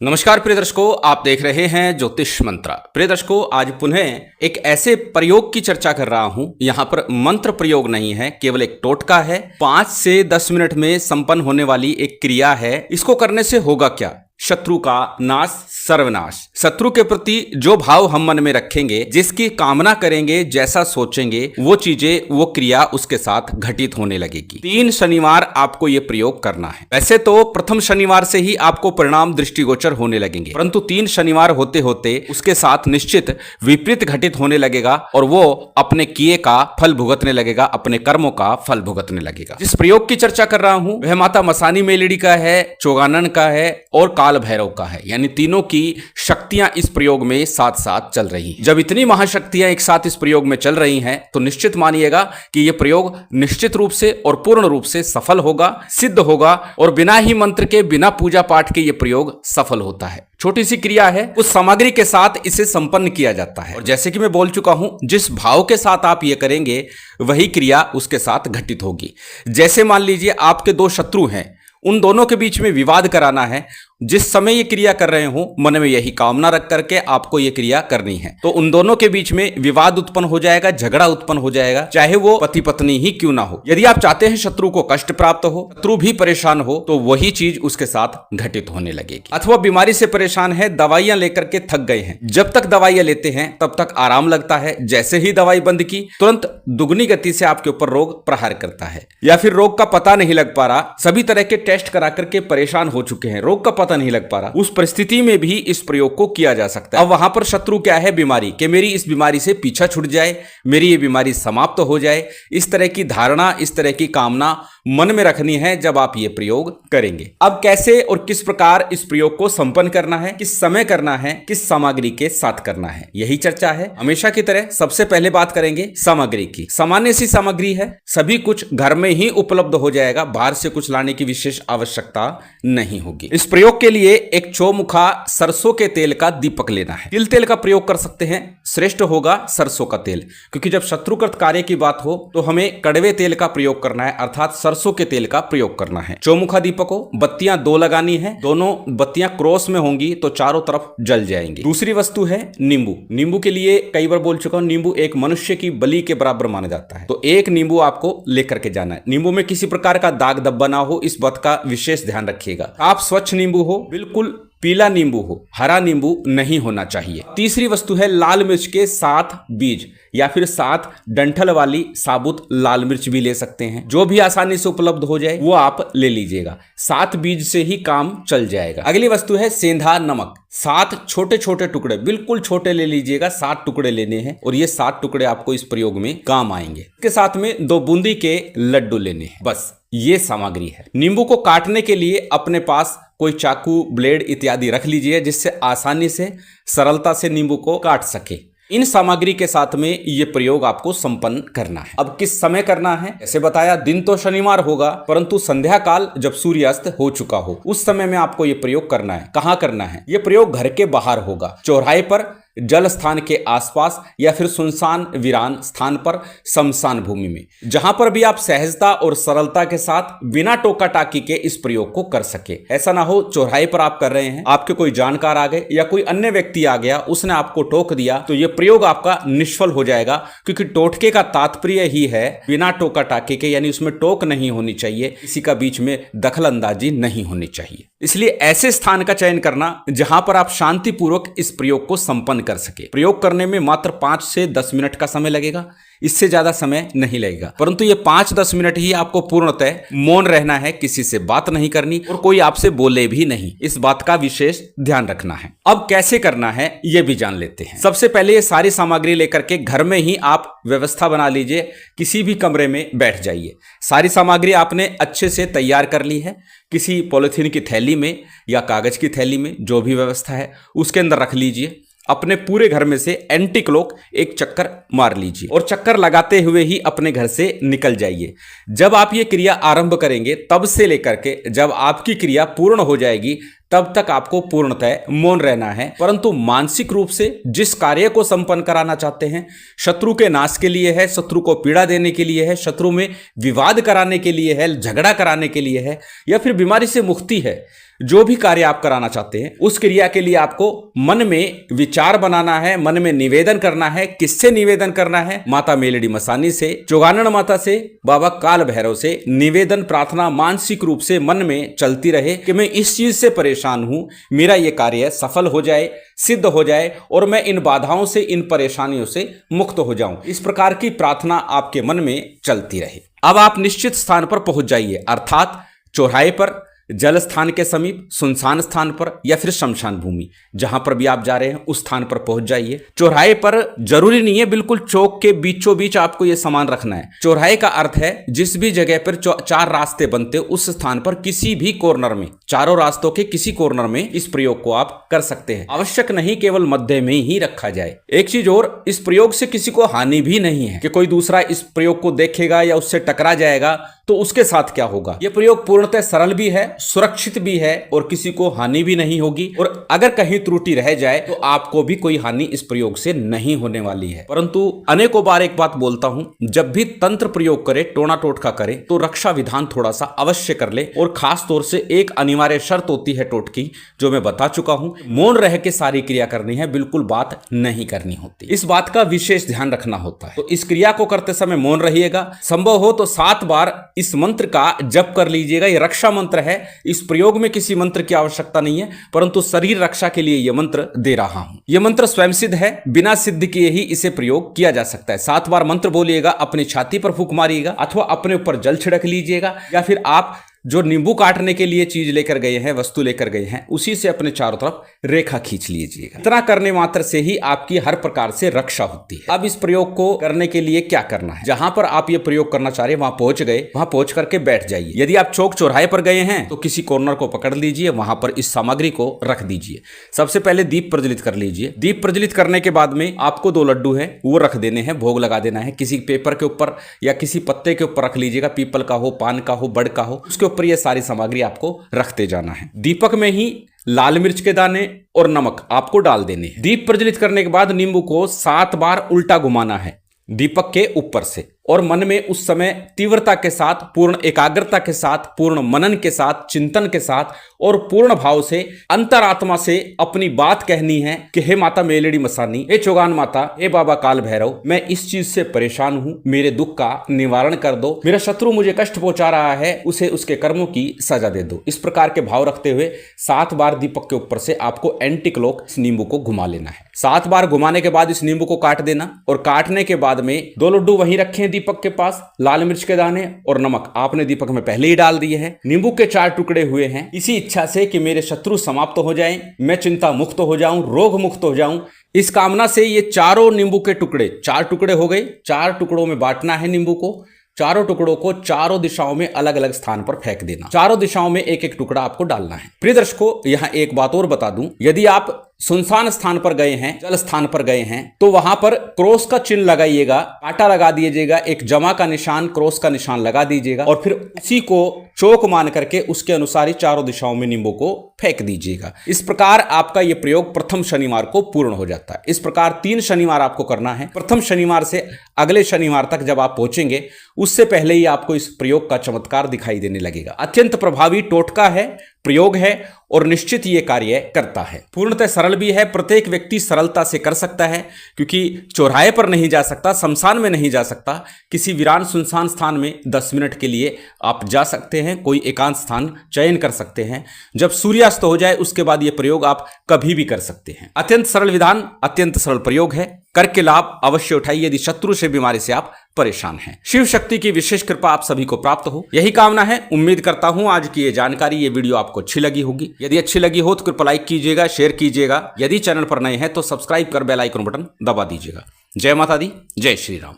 नमस्कार प्रिय दर्शकों, आप देख रहे हैं ज्योतिष मंत्र। प्रिय दर्शकों, आज पुनः एक ऐसे प्रयोग की चर्चा कर रहा हूं। यहां पर मंत्र प्रयोग नहीं है, केवल एक टोटका है। 5 से 10 मिनट में संपन्न होने वाली एक क्रिया है। इसको करने से होगा क्या? शत्रु का नाश, सर्वनाश। शत्रु के प्रति जो भाव हम मन में रखेंगे, जिसकी कामना करेंगे, जैसा सोचेंगे, वो चीजें, वो क्रिया उसके साथ घटित होने लगेगी। 3 शनिवार आपको ये प्रयोग करना है। वैसे तो प्रथम शनिवार से ही आपको परिणाम दृष्टिगोचर होने लगेंगे, परंतु 3 शनिवार होते होते उसके साथ निश्चित विपरीत घटित होने लगेगा और वो अपने किए का फल भुगतने लगेगा, अपने कर्मों का फल भुगतने लगेगा। जिस प्रयोग की चर्चा कर रहा हूं वह माता मसानी मेलेडी का है, चोगानन का है और काल भैरव का है। यानी तीनों की शक्तियां इस प्रयोग में साथ साथ चल रही हैं। जब इतनी महाशक्तियां एक साथ इस प्रयोग में चल रही हैं तो निश्चित मानिएगा कि यह प्रयोग निश्चित रूप से और पूर्ण रूप से सफल होगा, सिद्ध होगा और बिना ही मंत्र के, बिना पूजा पाठ के यह प्रयोग सफल होता है। छोटी सी क्रिया है, उस सामग्री के साथ इसे संपन्न किया जाता है और जैसे कि मैं बोल चुका हूं, जिस भाव के साथ आप ये करेंगे वही क्रिया उसके साथ घटित होगी। जैसे मान लीजिए आपके 2 शत्रु हैं, उन दोनों के बीच में विवाद कराना है। जिस समय ये क्रिया कर रहे हो, मन में यही कामना रख करके आपको ये क्रिया करनी है, तो उन दोनों के बीच में विवाद उत्पन्न हो जाएगा, झगड़ा उत्पन्न हो जाएगा, चाहे वो पति पत्नी ही क्यों ना हो। यदि आप चाहते हैं शत्रु को कष्ट प्राप्त हो, शत्रु भी परेशान हो, तो वही चीज उसके साथ घटित होने लगेगी। अथवा बीमारी से परेशान है, दवाइयां लेकर के थक गए हैं, जब तक दवाइयां लेते हैं तब तक आराम लगता है, जैसे ही दवाई बंद की तुरंत दुगनी गति से आपके ऊपर रोग प्रहार करता है, या फिर रोग का पता नहीं लग पा रहा, सभी तरह के टेस्ट करा करके परेशान हो चुके हैं, रोग का पता नहीं लग पा रहा, उस परिस्थिति में भी इस प्रयोग को किया जा सकता है। अब वहां पर शत्रु क्या है? बीमारी, कि मेरी इस बीमारी से पीछा छूट जाए, मेरी ये बीमारी समाप्त हो जाए। इस तरह की धारणा, इस तरह की कामना मन में रखनी है जब आप ये प्रयोग करेंगे। अब कैसे और किस प्रकार इस प्रयोग को संपन्न करना है, किस समय करना है, किस सामग्री के साथ करना है, यही चर्चा है। हमेशा की तरह सबसे पहले बात करेंगे सामग्री की। सामान्य सी सामग्री है, सभी कुछ घर में ही उपलब्ध हो जाएगा, बाहर से कुछ लाने की विशेष आवश्यकता नहीं होगी। इस प्रयोग के लिए एक चौमुखा सरसों के तेल का दीपक लेना है। तिल तेल का प्रयोग कर सकते हैं, श्रेष्ठ होगा सरसों का तेल, क्योंकि जब शत्रुकृत कार्य की बात हो तो हमें कड़वे तेल का प्रयोग करना है, अर्थात सरसों के तेल का प्रयोग करना है। चौमुखा दीपक हो, बत्तियां 2 लगानी है, दोनों बत्तियां क्रॉस में होंगी तो चारों तरफ जल जाएंगी। दूसरी वस्तु है नींबू। नींबू के लिए कई बार बोल चुका हूं, नींबू एक मनुष्य की बलि के बराबर माना जाता है, तो एक नींबू आपको लेकर के जाना है। नींबू में किसी प्रकार का दाग धब्बा ना हो, इस बात का विशेष ध्यान रखिएगा। आप स्वच्छ नींबू हो, बिल्कुल पीला नींबू हो, हरा नींबू नहीं होना चाहिए। तीसरी वस्तु है लाल मिर्च के 7 बीज या फिर 7 डंठल वाली साबुत लाल मिर्च भी ले सकते हैं, जो भी आसानी से उपलब्ध हो जाए वो आप ले लीजिएगा। 7 बीज से ही काम चल जाएगा। अगली वस्तु है सेंधा नमक। 7 छोटे छोटे टुकड़े, बिल्कुल छोटे ले लीजिएगा, 7 टुकड़े लेने हैं और ये 7 टुकड़े आपको इस प्रयोग में काम आएंगे। इसके साथ में 2 बूंदी के लड्डू लेने हैं, बस ये सामग्री है। नींबू को काटने के लिए अपने पास कोई चाकू, ब्लेड इत्यादि रख लीजिए, जिससे आसानी से, सरलता से नींबू को काट सके। इन सामग्री के साथ में ये प्रयोग आपको संपन्न करना है। अब किस समय करना है? जैसे बताया, दिन तो शनिवार होगा, परंतु संध्या काल जब सूर्यास्त हो चुका हो, उस समय में आपको ये प्रयोग करना है। कहां करना है? ये प्रयोग घर के बाहर होगा, चौराहे पर, जल स्थान के आसपास या फिर सुनसान वीरान स्थान पर, शमशान भूमि में, जहां पर भी आप सहजता और सरलता के साथ बिना टोका टाकी के इस प्रयोग को कर सके। ऐसा ना हो चौराहे पर आप कर रहे हैं, आपके कोई जानकार आ गए या कोई अन्य व्यक्ति आ गया, उसने आपको टोक दिया, तो यह प्रयोग आपका निष्फल हो जाएगा, क्योंकि टोटके का तात्पर्य ही है बिना टोका टाकी के, यानी उसमें टोक नहीं होनी चाहिए, किसी का बीच में दखल अंदाजी नहीं होनी चाहिए। इसलिए ऐसे स्थान का चयन करना जहां पर आप शांतिपूर्वक इस प्रयोग को संपन्न कर सके। प्रयोग करने में मात्र 5 से 10 मिनट का समय लगेगा, इससे ज्यादा समय नहीं लगेगा, परंतु ये 5-10 मिनट ही आपको पूर्णतः मौन रहना है, किसी से बात नहीं करनी और कोई आपसे बोले भी नहीं, इस बात का विशेष ध्यान रखना है। अब कैसे करना है ये भी जान लेते हैं। सबसे पहले ये सारी सामग्री लेकर के घर में ही आप व्यवस्था बना लीजिए, किसी भी कमरे में बैठ जाइए। सारी सामग्री आपने अच्छे से तैयार कर ली है, किसी पॉलिथीन की थैली में या कागज की थैली में, जो भी व्यवस्था है उसके अंदर रख लीजिए। अपने पूरे घर में से एंटी क्लॉक एक चक्कर मार लीजिए और चक्कर लगाते हुए ही अपने घर से निकल जाइए। जब आप ये क्रिया आरंभ करेंगे तब से लेकर के जब आपकी क्रिया पूर्ण हो जाएगी तब तक आपको पूर्णतः मौन रहना है। परंतु मानसिक रूप से जिस कार्य को संपन्न कराना चाहते हैं, शत्रु के नाश के लिए है, शत्रु को पीड़ा देने के लिए है, शत्रु में विवाद कराने के लिए है, झगड़ा कराने के लिए है, या फिर बीमारी से मुक्ति है, जो भी कार्य आप कराना चाहते हैं उस क्रिया के लिए आपको मन में विचार बनाना है, मन में निवेदन करना है। किससे निवेदन करना है? माता मेलडी मसानी से, चौगानन माता से, बाबा काल भैरव से निवेदन प्रार्थना मानसिक रूप से मन में चलती रहे कि मैं इस चीज से परेशान हूं, मेरा यह कार्य सफल हो जाए, सिद्ध हो जाए और मैं इन बाधाओं से, इन परेशानियों से मुक्त हो जाऊं। इस प्रकार की प्रार्थना आपके मन में चलती रहे। अब आप निश्चित स्थान पर पहुंच जाइए, अर्थात चौराहे पर, जल स्थान के समीप, सुनसान स्थान पर या फिर शमशान भूमि, जहां पर भी आप जा रहे हैं उस स्थान पर पहुंच जाइए। चौराहे पर जरूरी नहीं है बिल्कुल चौक के बीचों बीच आपको यह सामान रखना है। चौराहे का अर्थ है जिस भी जगह पर चार रास्ते बनते उस स्थान पर किसी भी कॉर्नर में, चारों रास्तों के किसी कॉर्नर में इस प्रयोग को आप कर सकते हैं। आवश्यक नहीं केवल मध्य में ही रखा जाए। एक चीज और, इस प्रयोग से किसी को हानि भी नहीं है कि कोई दूसरा इस प्रयोग को देखेगा या उससे टकरा जाएगा तो उसके साथ क्या होगा। यह प्रयोग पूर्णतः सरल भी है, सुरक्षित भी है और किसी को हानि भी नहीं होगी। और अगर कहीं त्रुटि रह जाए तो आपको भी कोई हानि इस प्रयोग से नहीं होने वाली है। परंतु अनेकों बार एक बात बोलता हूं, जब भी तंत्र प्रयोग करे, टोना टोटका करे, तो रक्षा विधान थोड़ा सा अवश्य कर ले। और खास तौर से एक अनिवार्य शर्त होती है टोटकी, जो मैं बता चुका हूं, मौन रह के सारी क्रिया करनी है, बिल्कुल बात नहीं करनी होती। इस बात का विशेष ध्यान रखना होता है। तो इस क्रिया को करते समय मौन रहिएगा। संभव हो तो 7 बार इस मंत्र का जप कर लीजिएगा। यह रक्षा मंत्र है, इस प्रयोग में किसी मंत्र की आवश्यकता नहीं है, परंतु शरीर रक्षा के लिए यह मंत्र दे रहा हूं। यह मंत्र स्वयं सिद्ध है, बिना सिद्ध किए ही इसे प्रयोग किया जा सकता है। 7 बार मंत्र बोलिएगा, अपनी छाती पर फूंक मारिएगा अथवा अपने ऊपर जल छिड़क लीजिएगा, या फिर आप जो नींबू काटने के लिए चीज लेकर गए हैं, वस्तु लेकर गए हैं, उसी से अपने चारों तरफ रेखा खींच लीजिएगा। इतना करने मात्र से ही आपकी हर प्रकार से रक्षा होती है। अब इस प्रयोग को करने के लिए क्या करना है? जहां पर आप ये प्रयोग करना चाह रहे हैं वहां पहुंच गए, वहां पहुंच करके बैठ जाइए। यदि आप चौक चौराहे पर गए हैं तो किसी कॉर्नर को पकड़ लीजिए, वहां पर इस सामग्री को रख दीजिए। सबसे पहले दीप प्रज्वलित कर लीजिए। दीप प्रज्वलित करने के बाद में आपको 2 लड्डू है वो रख देने हैं, भोग लगा देना है। किसी पेपर के ऊपर या किसी पत्ते के ऊपर रख लीजिएगा, पीपल का हो, पान का हो, बड़ का हो, उसके ऊपर यह सारी सामग्री आपको रखते जाना है। दीपक में ही लाल मिर्च के दाने और नमक आपको डाल देने हैं। दीप प्रज्वलित करने के बाद नींबू को 7 बार उल्टा घुमाना है दीपक के ऊपर से, और मन में उस समय तीव्रता के साथ, पूर्ण एकाग्रता के साथ, पूर्ण मनन के साथ, चिंतन के साथ और पूर्ण भाव से अंतरात्मा से अपनी बात कहनी है कि हे माता मेलडी मसानी, हे चौगान माता, हे बाबा काल भैरव, मैं इस चीज से परेशान हूं, मेरे दुख का निवारण कर दो। मेरा शत्रु मुझे कष्ट पहुंचा रहा है, उसे उसके कर्मों की सजा दे दो। इस प्रकार के भाव रखते हुए 7 बार दीपक के ऊपर से आपको एंटी क्लॉक इस नींबू को घुमा लेना है। 7 बार घुमाने के बाद इस नींबू को काट देना, और काटने के बाद में 2 लड्डू वहीं रखे दीपक के पास, लाल मिर्च के दाने और नमक आपने दीपक में पहले ही डाल दिए हैं। नींबू के 4 टुकड़े हुए हैं इसी इच्छा से कि मेरे शत्रु समाप्त हो जाएं, मैं चिंता मुक्त हो जाऊं, रोग मुक्त हो जाऊं। इस कामना से ये चारों नींबू के टुकड़े, 4 टुकड़े हो गए, 4 टुकड़ों में बांटना है नींबू को। चारों टुकड़ों को चारों दिशाओं में अलग अलग स्थान पर फेंक देना। चारों दिशाओं में एक एक टुकड़ा आपको डालना है। प्रिय दर्शकों, यहां एक बात और बता दूं, यदि आप सुनसान स्थान पर गए हैं, जल स्थान पर गए हैं, तो वहां पर क्रॉस का चिन्ह लगाइएगा, कांटा लगा दीजिएगा, एक जमा का निशान, क्रॉस का निशान लगा दीजिएगा, और फिर उसी को चौक मान करके उसके अनुसार ही चारों दिशाओं में नींबू को फेंक दीजिएगा। इस प्रकार आपका यह प्रयोग प्रथम शनिवार को पूर्ण हो जाता है। इस प्रकार 3 शनिवार आपको करना है। प्रथम शनिवार से अगले शनिवार तक जब आप पहुंचेंगे, उससे पहले ही आपको इस प्रयोग का चमत्कार दिखाई देने लगेगा। अत्यंत प्रभावी टोटका है, प्रयोग है और निश्चित ये कार्य करता है। पूर्णतः सरल भी है, प्रत्येक व्यक्ति सरलता से कर सकता है, क्योंकि चौराहे पर नहीं जा सकता, शमशान में नहीं जा सकता, किसी वीरान सुनसान स्थान में 10 मिनट के लिए आप जा सकते हैं, कोई एकांत स्थान चयन कर सकते हैं। जब सूर्यास्त हो जाए उसके बाद ये प्रयोग आप कभी भी कर सकते हैं। अत्यंत सरल विधान, अत्यंत सरल प्रयोग है, करके लाभ अवश्य उठाइए यदि शत्रु से, बीमारी से आप परेशान हैं। शिव शक्ति की विशेष कृपा आप सभी को प्राप्त हो, यही कामना है। उम्मीद करता हूं आज की ये जानकारी, ये वीडियो आपको अच्छी लगी होगी। यदि अच्छी लगी हो तो कृपया लाइक कीजिएगा, शेयर कीजिएगा। यदि चैनल पर नए हैं तो सब्सक्राइब कर बेल आइकन बटन दबा दीजिएगा। जय माता दी, जय श्री राम।